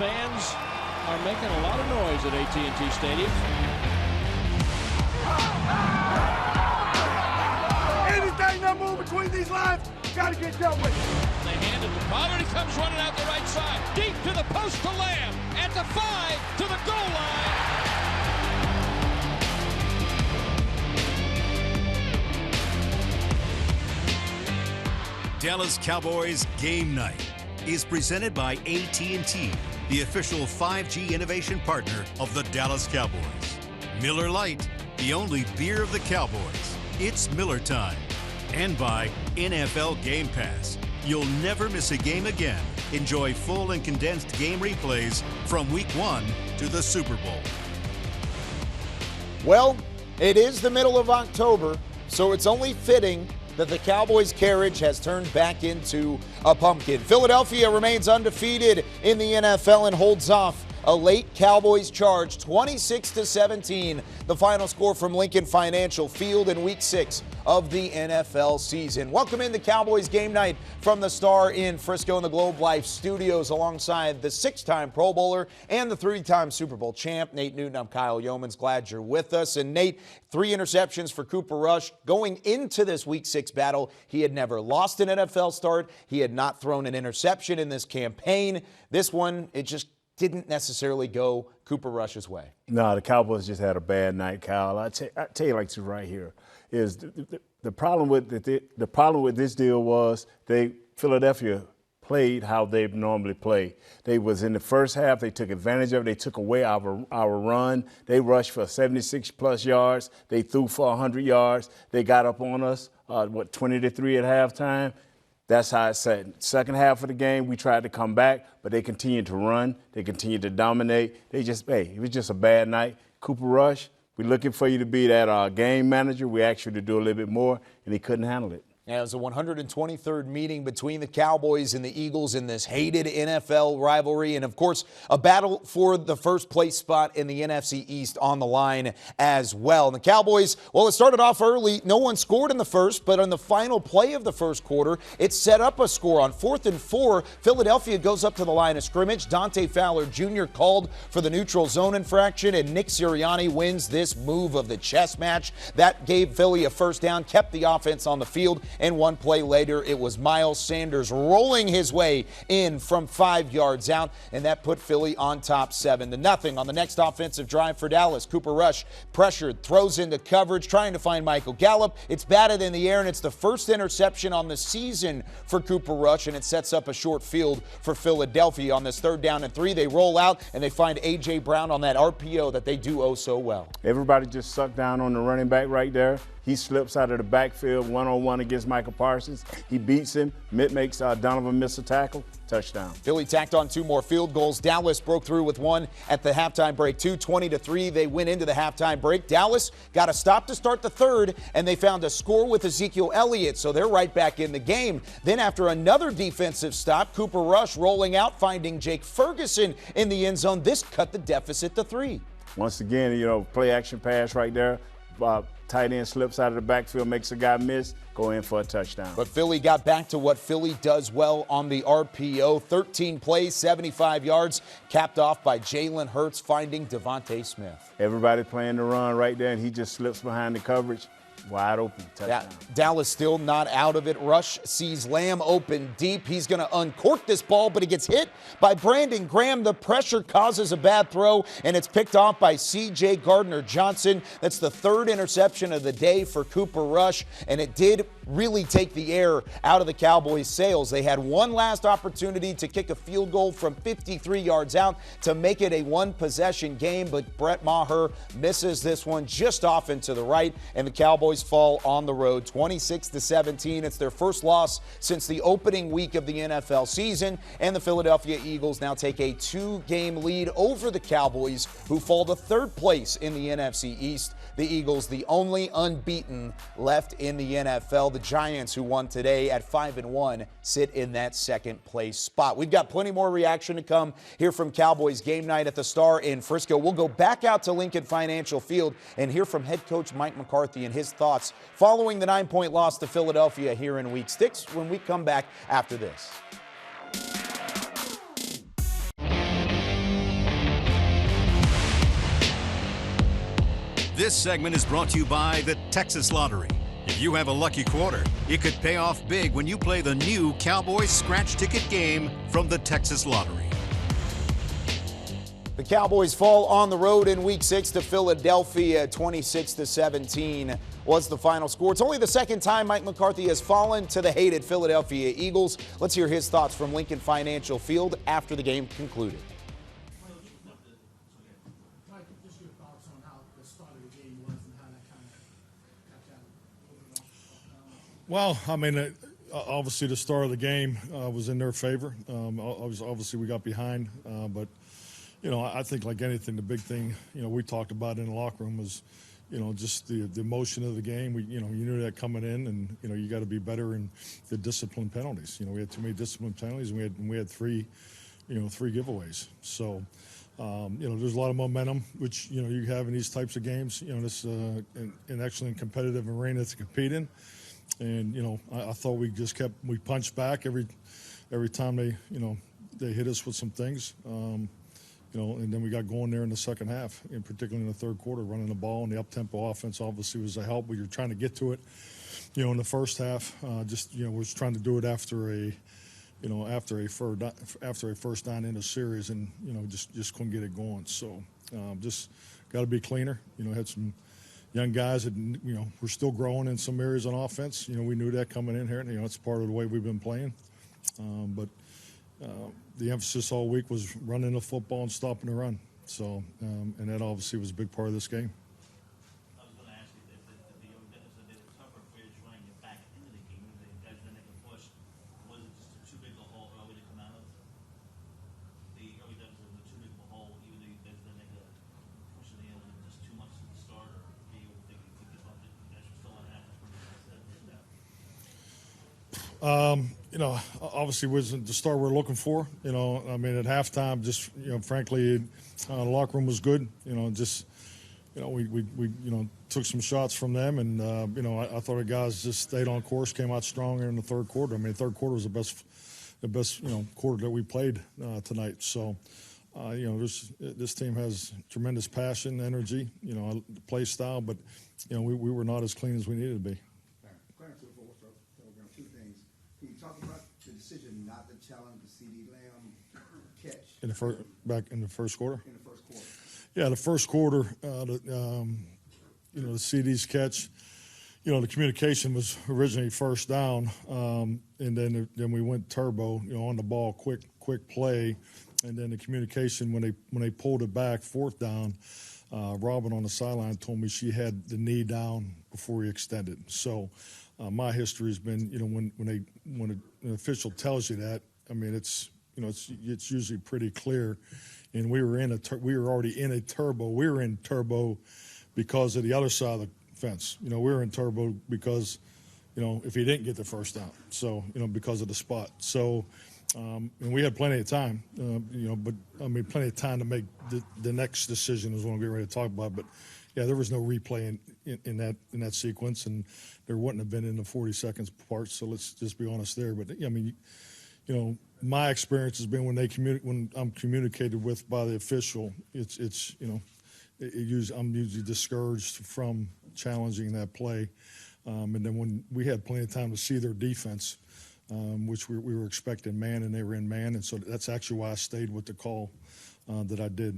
fans are making a lot of noise at AT&T Stadium. Anything that moves between these lines, got to get dealt with. They hand it to Pollard. He comes running out the right side. Deep to the post to Lamb. At the 5 to the goal line. Dallas Cowboys Game Night is presented by AT&T, the official 5G innovation partner of the Dallas Cowboys. Miller Lite, the only beer of the Cowboys. It's Miller time. And by NFL Game Pass. You'll never miss a game again. Enjoy full and condensed game replays from Week 1 to the Super Bowl. Well, it is the middle of October, so it's only fitting that the Cowboys' carriage has turned back into a pumpkin. Philadelphia remains undefeated in the NFL and holds off a late Cowboys charge, 26-17, the final score from Lincoln Financial Field in Week 6 of the NFL season. Welcome into Cowboys Game Night from the Star in Frisco and the Globe Life Studios alongside the 6-time Pro Bowler and the 3-time Super Bowl champ, Nate Newton. I'm Kyle Youmans. Glad you're with us. And Nate, 3 interceptions for Cooper Rush. Going into this Week 6 battle, he had never lost an NFL start. He had not thrown an interception in this campaign. This one, it just didn't necessarily go Cooper Rush's way. No, the Cowboys just had a bad night, Kyle. I tell you like this right here is the problem with the problem with this deal was Philadelphia played how they normally play. They was in the first half, they took advantage of it. They took away our run. They rushed for 76-plus yards. They threw for 100 yards. They got up on us, 20-3 at halftime. That's how it sat. Second half of the game, we tried to come back, but they continued to run. They continued to dominate. It was just a bad night. Cooper Rush, we're looking for you to be that game manager. We asked you to do a little bit more, and he couldn't handle it. Yeah, it was the 123rd meeting between the Cowboys and the Eagles in this hated NFL rivalry. And, of course, a battle for the first place spot in the NFC East on the line as well. And the Cowboys, well, it started off early. No one scored in the first, but on the final play of the first quarter, it set up a score. On 4th and 4, Philadelphia goes up to the line of scrimmage. Dante Fowler Jr. called for the neutral zone infraction, and Nick Sirianni wins this move of the chess match. That gave Philly a first down, kept the offense on the field. And one play later, it was Miles Sanders rolling his way in from 5 yards out, and that put Philly on top 7-0. On the next offensive drive for Dallas, Cooper Rush pressured, throws into coverage, trying to find Michael Gallup. It's batted in the air, and it's the first interception on the season for Cooper Rush, and it sets up a short field for Philadelphia. On this 3rd down and 3, they roll out, and they find A.J. Brown on that RPO that they do oh so well. Everybody just sucked down on the running back right there. He slips out of the backfield one-on-one against Micah Parsons. He beats him. Makes Donovan miss a tackle. Touchdown. Philly tacked on 2 more field goals. Dallas broke through with one at the halftime break, 20-3. They went into the halftime break. Dallas got a stop to start the 3rd, and they found a score with Ezekiel Elliott, so they're right back in the game. Then after another defensive stop, Cooper Rush rolling out, finding Jake Ferguson in the end zone. This cut the deficit to 3. Once again, play action pass right there. Tight end slips out of the backfield, makes a guy miss, go in for a touchdown. But Philly got back to what Philly does well on the RPO. 13 plays, 75 yards, capped off by Jalen Hurts finding Devontae Smith. Everybody playing the run right there, and he just slips behind the coverage. Wide open, touchdown. Dallas still not out of it. Rush sees Lamb open deep. He's going to uncork this ball, but he gets hit by Brandon Graham. The pressure causes a bad throw, and it's picked off by C.J. Gardner-Johnson. That's the 3rd interception of the day for Cooper Rush, and it did really take the air out of the Cowboys' sails. They had one last opportunity to kick a field goal from 53 yards out to make it a 1-possession game, but Brett Maher misses this one just off and to the right, and the Cowboys fall on the road 26-17. It's their first loss since the opening week of the NFL season, and the Philadelphia Eagles now take a 2-game lead over the Cowboys, who fall to 3rd place in the NFC East. The Eagles, the only unbeaten left in the NFL. The Giants, who won today at 5-1, sit in that 2nd place spot. We've got plenty more reaction to come here from Cowboys Game Night at the Star in Frisco. We'll go back out to Lincoln Financial Field and hear from head coach Mike McCarthy and his thoughts following the 9-point loss to Philadelphia here in Week 6 when we come back after this. This segment is brought to you by the Texas Lottery. If you have a lucky quarter, it could pay off big when you play the new Cowboys scratch ticket game from the Texas Lottery. The Cowboys fall on the road in Week 6 to Philadelphia. 26-17 was the final score. It's only the second time Mike McCarthy has fallen to the hated Philadelphia Eagles. Let's hear his thoughts from Lincoln Financial Field after the game concluded. Mike, just your thoughts on how the start of the game was and how that kind of got that. Well, I mean, obviously the start of the game was in their favor. Obviously we got behind, but you know, I think like anything, the big thing, you know, we talked about in the locker room was, you know, just the emotion of the game. You knew that coming in, and you know, you got to be better in the discipline penalties. You know, we had too many discipline penalties, and we had three giveaways. So, you know, there's a lot of momentum, which you know you have in these types of games. You know, this an excellent competitive arena to compete in, and you know, I thought we punched back every time they hit us with some things. You know, and then we got going there in the second half, and particularly in the third quarter, running the ball, and the up-tempo offense obviously was a help. We were trying to get to it, you know, in the first half. Was trying to do it after a first down in a series, and you know, just couldn't get it going. So just got to be cleaner. You know, had some young guys that you know we're still growing in some areas on offense. You know, we knew that coming in here. You know, it's part of the way we've been playing, but. The emphasis all week was running the football and stopping the run. So, and that obviously was a big part of this game. I was going to ask you, the young guys that did it tougher for you to try and get back into the game. The guys that make a push, was it just too big a hole early to come out of? The early guys were too big of a hole, even though you guys didn't make a push in the end, was it just too much at the start, or do you think you could give up? You guys were still on half the You know, obviously wasn't the start we're looking for. You know, I mean, at halftime, just you know, frankly, the locker room was good. You know, just you know, we took some shots from them, and you know, I thought the guys just stayed on course, came out stronger in the third quarter. I mean, the third quarter was the best you know quarter that we played tonight. So, you know, this team has tremendous passion, energy, you know, play style, but you know, we were not as clean as we needed to be. Can you talk about the decision not to challenge the CD Lamb catch? Back in the first quarter? In the first quarter. Yeah, the first quarter, you know, the CD's catch, you know, the communication was originally first down, and then we went turbo, you know, on the ball, quick play, and then the communication when they pulled it back, fourth down, Robin on the sideline told me she had the knee down before he extended. So. My history has been, you know, when an official tells you that, I mean, it's usually pretty clear. And we were already in a turbo. We were in turbo because of the other side of the fence. You know, we were in turbo because, you know, if he didn't get the first down, so you know, because of the spot. So, and we had plenty of time, you know, but I mean, plenty of time to make the next decision is what I'm getting ready to talk about, but. Yeah, there was no replay in that sequence, and there wouldn't have been in the 40 seconds part. So let's just be honest there. But I mean, you know, my experience has been when I'm communicated with by the official, it's you know, I'm usually discouraged from challenging that play. And then when we had plenty of time to see their defense, which we were expecting man, and they were in man, and so that's actually why I stayed with the call. That I did.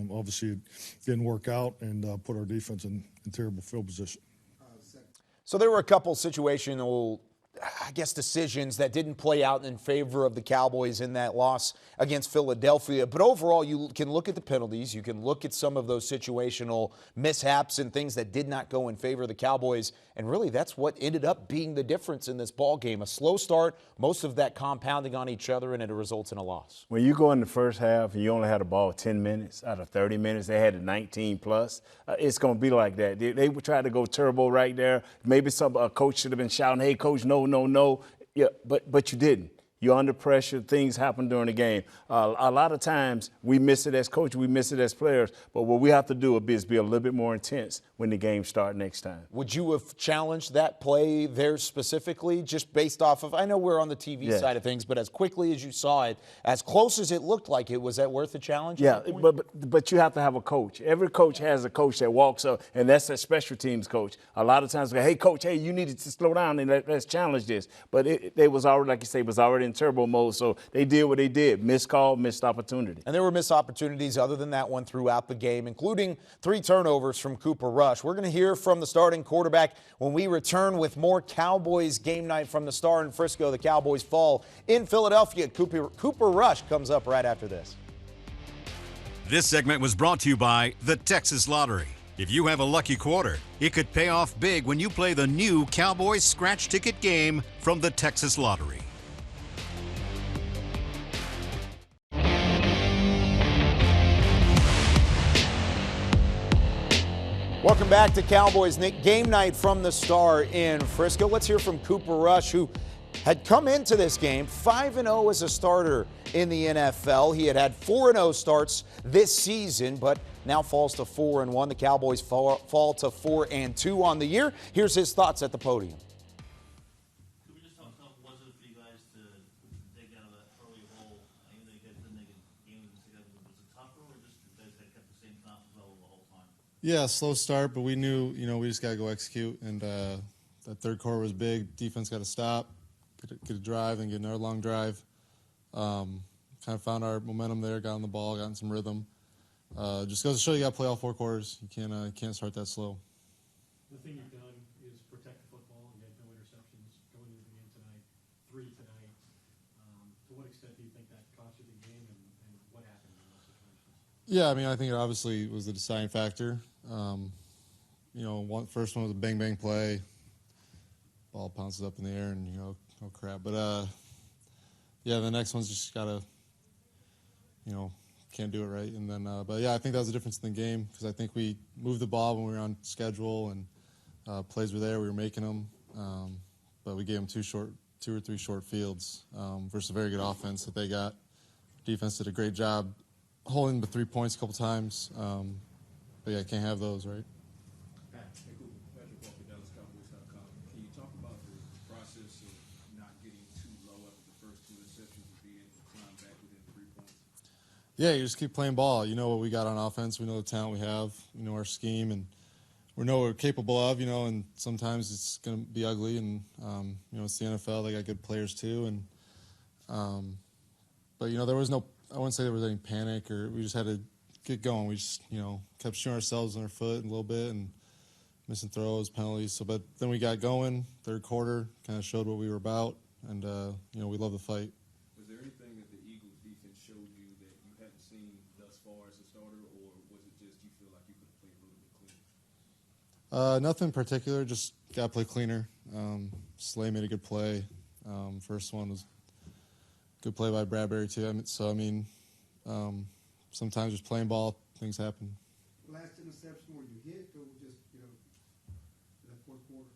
Obviously, it didn't work out and put our defense in terrible field position. So there were a couple situational, I guess, decisions that didn't play out in favor of the Cowboys in that loss against Philadelphia. But overall, you can look at the penalties. You can look at some of those situational mishaps and things that did not go in favor of the Cowboys. And really, that's what ended up being the difference in this ball game. A slow start, most of that compounding on each other, and it results in a loss. When you go in the first half and you only had the ball 10 minutes out of 30 minutes, they had it 19 plus. It's going to be like that. They tried to go turbo right there. Maybe a coach should have been shouting, "Hey, coach, no." Yeah, but you didn't. You're under pressure. Things happen during the game. A lot of times we miss it as coaches, we miss it as players. But what we have to do is be a little bit more intense when the game starts next time. Would you have challenged that play there specifically, just based off of, I know we're on the TV side of things, but as quickly as you saw it, as close as it looked like it, was that worth the challenge? Yeah, but you have to have a coach. Every coach has a coach that walks up, and that's a special teams coach. A lot of times, hey, coach, hey, you needed to slow down and let's challenge this. But they was already, like you say, was already in turbo mode, so they did what they did. Missed call, missed opportunity. And there were missed opportunities other than that one throughout the game, including 3 turnovers from Cooper Rush. We're going to hear from the starting quarterback when we return with more Cowboys game night from the Star in Frisco. The Cowboys fall in Philadelphia. Cooper Rush comes up right after this. This segment was brought to you by the Texas Lottery. If you have a lucky quarter, it could pay off big when you play the new Cowboys scratch ticket game from the Texas Lottery. Welcome back to Cowboys game night from the Star in Frisco. Let's hear from Cooper Rush, who had come into this game 5-0 as a starter in the NFL. He had 4-0 starts this season, but now falls to 4-1. The Cowboys fall to 4-2 on the year. Here's his thoughts at the podium. Could we just talk about what was it for you guys to dig out of that early hole? Even though you guys didn't make a game together, was it tougher, or just you guys had kept the same confidence level the whole time? Yeah, slow start, but we knew, we just got to go execute. And that third quarter was big. Defense got to stop, get a drive, and get another long drive. Kind of found our momentum there, got on the ball, got in some rhythm. Just goes to show you got to play all 4 quarters. You can't start that slow. The thing you've done is protect the football. You had no interceptions going into the game tonight, 3 tonight. To what extent do you think that cost you the game, and what happened in those situations? Yeah, I think it obviously was the deciding factor. First one was a bang-bang play. Ball bounces up in the air, and, oh crap. But, the next one's just got to, can't do it right. And then, I think that was the difference in the game, because I think we moved the ball when we were on schedule, and plays were there. We were making them. But we gave them 2 or 3 short fields versus a very good offense that they got. Defense did a great job holding the 3 points a couple times. Can't have those, right? Patrick Walker, DallasCowboys.com. Can you talk about the process of not getting too low after the first 2 interceptions and being able to climb back within 3 points? Yeah, you just keep playing ball. You know what we got on offense. We know the talent we have. We know our scheme, and we know what we're capable of, and sometimes it's going to be ugly, and, it's the NFL. They got good players too. But there was I wouldn't say there was any panic, or we just had to get going. We just, kept shooting ourselves in our foot a little bit and missing throws, penalties. But then we got going. Third quarter kind of showed what we were about, and, we love the fight. Was there anything that the Eagles defense showed you that you hadn't seen thus far as a starter, or was it just you feel like you could play a little bit cleaner? Nothing particular, just got to play cleaner. Slay made a good play. First one was good play by Bradbury, too. Sometimes just playing ball, things happen. Last interception, were you hit or just, that fourth quarter?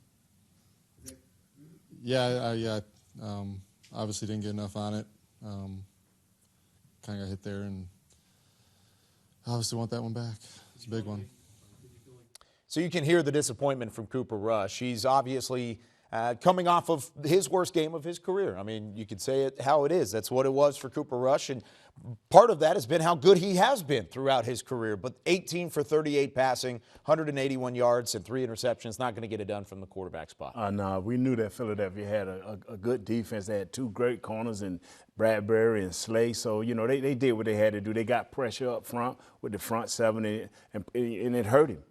Obviously didn't get enough on it. Kind of got hit there, and obviously want that one back. It's a big one. So you can hear the disappointment from Cooper Rush. He's obviously coming off of his worst game of his career. You could say it how it is. That's what it was for Cooper Rush, and part of that has been how good he has been throughout his career. But 18 for 38 passing, 181 yards, and 3 interceptions, not going to get it done from the quarterback spot. No, we knew that Philadelphia had a good defense. They had 2 great corners in Bradbury and Slay. So, they did what they had to do. They got pressure up front with the front 7, and it hurt him.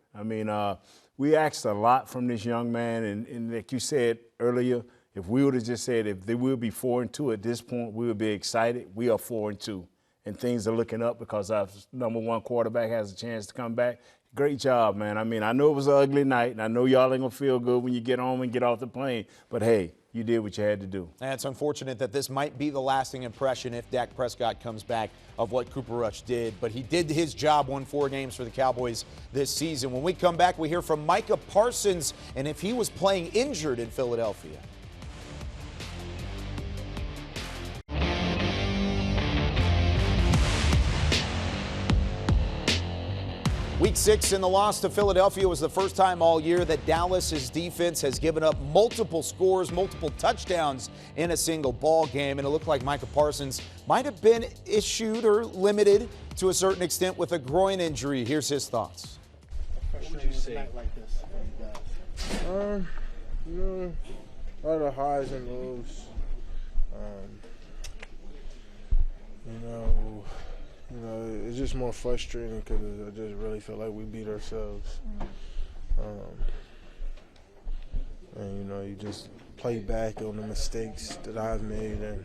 We asked a lot from this young man, and like you said earlier, if we would have just said if they will be 4-2 at this point, we would be excited. We are 4-2, and things are looking up because our #1 quarterback has a chance to come back. Great job, man. I know it was an ugly night, and I know y'all ain't going to feel good when you get home and get off the plane, but hey, you did what you had to do. And it's unfortunate that this might be the lasting impression if Dak Prescott comes back of what Cooper Rush did. But he did his job, won 4 games for the Cowboys this season. When we come back, we hear from Micah Parsons and if he was playing injured in Philadelphia. Week 6 in the loss to Philadelphia was the first time all year that Dallas's defense has given up multiple scores, multiple touchdowns in a single ball game. And it looked like Micah Parsons might have been issued or limited to a certain extent with a groin injury. Here's his thoughts. What would you say? A lot of highs and lows. It's just more frustrating because I just really feel like we beat ourselves. You just play back on the mistakes that I've made and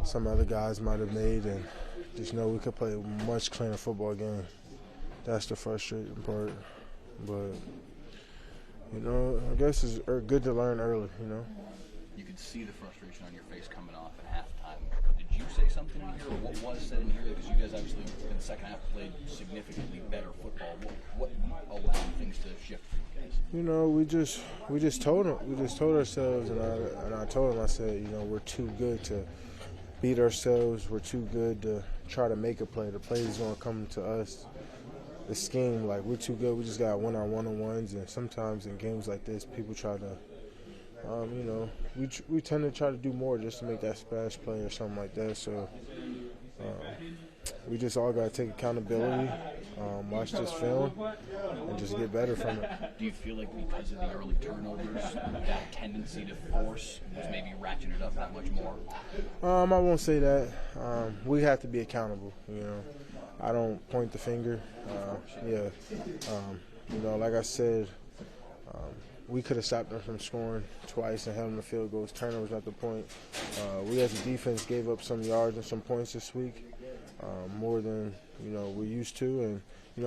some other guys might have made, and just know we could play a much cleaner football game. That's the frustrating part. But, I guess it's good to learn early, You could see the frustration on your face coming off at halftime. Did you say something in here, or what was said in here? Because you guys obviously in the second half played significantly better football. What allowed things to shift for you guys? We just told ourselves, and I told him, I said, we're too good to beat ourselves. We're too good to try to make a play. The play is going to come to us. The scheme, we're too good. We just got to win our one-on-ones, and sometimes in games like this, people try to, we tend to try to do more just to make that splash play or something like that. So we just all got to take accountability, watch this film, and just get better from it. Do you feel like because of the early turnovers, that tendency to force was maybe ratcheted up that much more? I won't say that. We have to be accountable, I don't point the finger. Like I said, we could have stopped them from scoring twice and held them to field goals. Turnovers at the point. We as a defense gave up some yards and some points this week, more than we're used to, and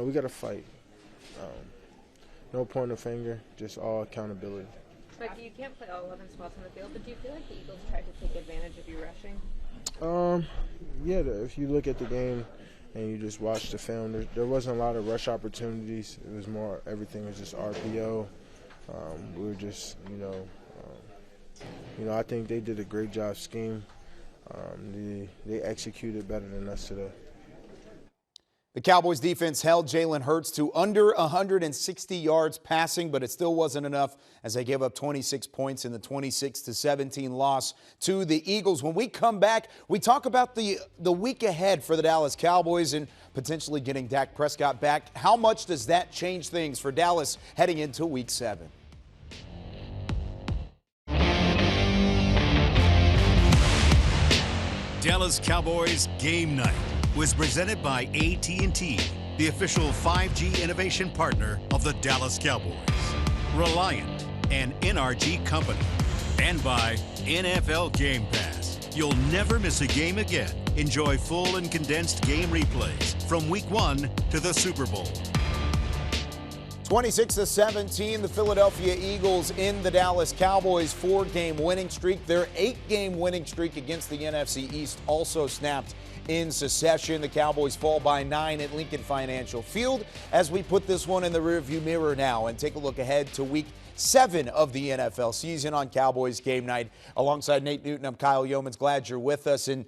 we got to fight. No point of finger, just all accountability. Mike, you can't play all 11 spots on the field, but do you feel like the Eagles tried to take advantage of you rushing? If you look at the game and you just watch the film, there wasn't a lot of rush opportunities. It was more, everything was just RPO. We were just, I think they did a great job scheme. They executed better than us today. The Cowboys defense held Jalen Hurts to under 160 yards passing, but it still wasn't enough as they gave up 26 points in the 26-17 loss to the Eagles. When we come back, we talk about the week ahead for the Dallas Cowboys and potentially getting Dak Prescott back. How much does that change things for Dallas heading into Week 7? Dallas Cowboys Game Night was presented by AT&T, the official 5G innovation partner of the Dallas Cowboys, Reliant, an NRG company, and by NFL Game Pass. You'll never miss a game again. Enjoy full and condensed game replays from Week 1 to the Super Bowl. 26-17, the Philadelphia Eagles in the Dallas Cowboys 4-game winning streak. Their 8-game winning streak against the NFC East also snapped in succession. The Cowboys fall by 9 at Lincoln Financial Field as we put this one in the rearview mirror now and take a look ahead to Week 7 of the NFL season on Cowboys Game Night. Alongside Nate Newton, I'm Kyle Youmans. Glad you're with us. And,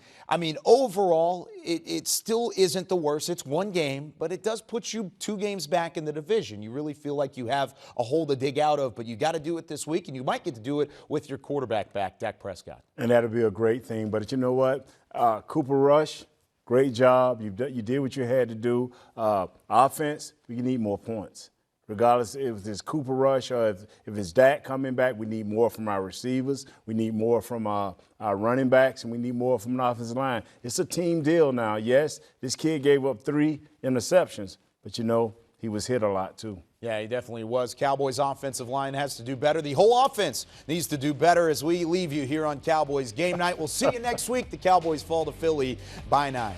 overall, it still isn't the worst. It's one game, but it does put you 2 games back in the division. You really feel like you have a hole to dig out of, but you got to do it this week, and you might get to do it with your quarterback back, Dak Prescott. And that'll be a great thing. But you know what? Cooper Rush, great job. You did what you had to do. Offense, we need more points. Regardless if it's Cooper Rush or if it's Dak coming back, we need more from our receivers. We need more from our running backs, and we need more from an offensive line. It's a team deal now. Yes, this kid gave up 3 interceptions, but he was hit a lot too. Yeah, he definitely was. Cowboys offensive line has to do better. The whole offense needs to do better as we leave you here on Cowboys Game Night. We'll see you next week. The Cowboys fall to Philly by 9.